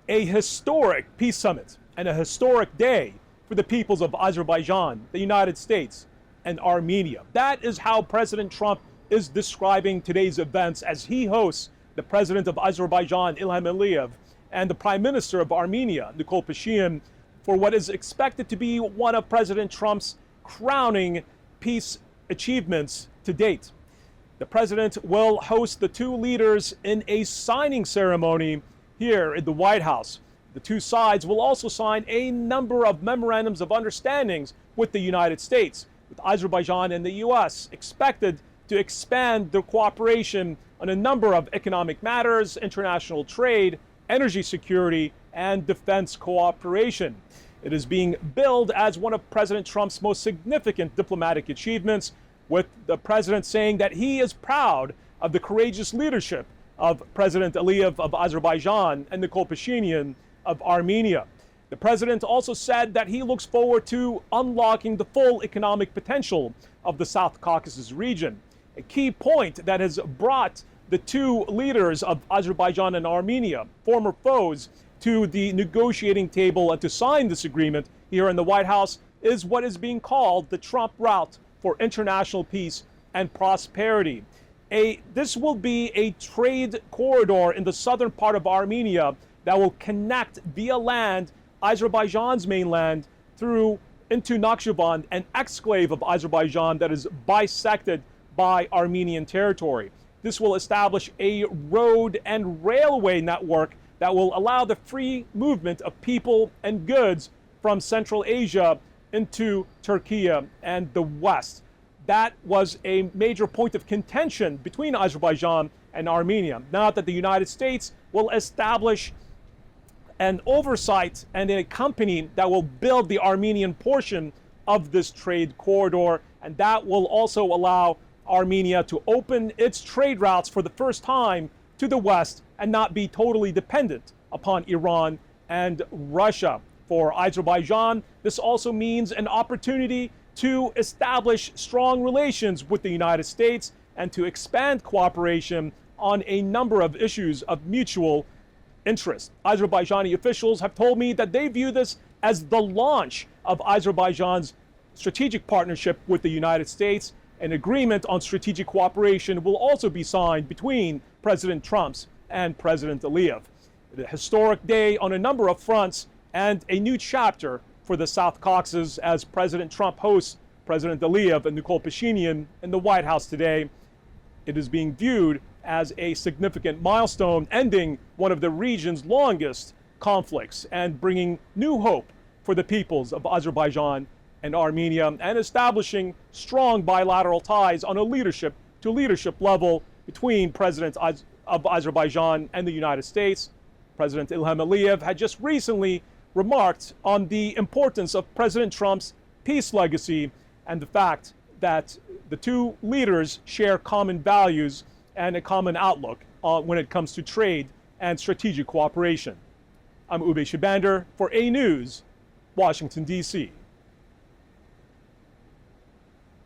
A historic peace summit and a historic day for the peoples of Azerbaijan, the United States, and Armenia. That is how President Trump is describing today's events as he hosts the president of Azerbaijan, Ilham Aliyev, and the prime minister of Armenia, Nikol Pashinyan, for what is expected to be one of President Trump's crowning peace achievements to date. The president will host the two leaders in a signing ceremony here at the White House. The two sides will also sign a number of memorandums of understandings with the United States, with Azerbaijan and the U.S. expected to expand their cooperation on a number of economic matters, international trade, energy security, and defense cooperation. It is being billed as one of President Trump's most significant diplomatic achievements, with the president saying that he is proud of the courageous leadership of President Aliyev of Azerbaijan and Nikol Pashinyan of Armenia. The president also said that he looks forward to unlocking the full economic potential of the South Caucasus region, a key point that has brought the two leaders of Azerbaijan and Armenia, former foes, to the negotiating table and to sign this agreement here in the White House is what is being called the Trump route for international peace and prosperity. This will be a trade corridor in the southern part of Armenia that will connect via land Azerbaijan's mainland through into Nakhchivan, an exclave of Azerbaijan that is bisected by Armenian territory. This will establish a road and railway network that will allow the free movement of people and goods from Central Asia into Turkey and the West. That was a major point of contention between Azerbaijan and Armenia. Now that the United States will establish an oversight and a company that will build the Armenian portion of this trade corridor, and that will also allow Armenia to open its trade routes for the first time to the West and not be totally dependent upon Iran and Russia. For Azerbaijan, this also means an opportunity to establish strong relations with the United States and to expand cooperation on a number of issues of mutual interest. Azerbaijani officials have told me that they view this as the launch of Azerbaijan's strategic partnership with the United States. An agreement on strategic cooperation will also be signed between President Trump's and President Aliyev. A historic day on a number of fronts and a new chapter for the South Caucasus as President Trump hosts President Aliyev and Nikol Pashinyan in the White House today. It is being viewed as a significant milestone, ending one of the region's longest conflicts and bringing new hope for the peoples of Azerbaijan and Armenia, and establishing strong bilateral ties on a leadership level between presidents of Azerbaijan and the United States. President Ilham Aliyev had just recently remarked on the importance of President Trump's peace legacy and the fact that the two leaders share common values and a common outlook when it comes to trade and strategic cooperation. I'm Ube Shabander for AnewZ, Washington, D.C.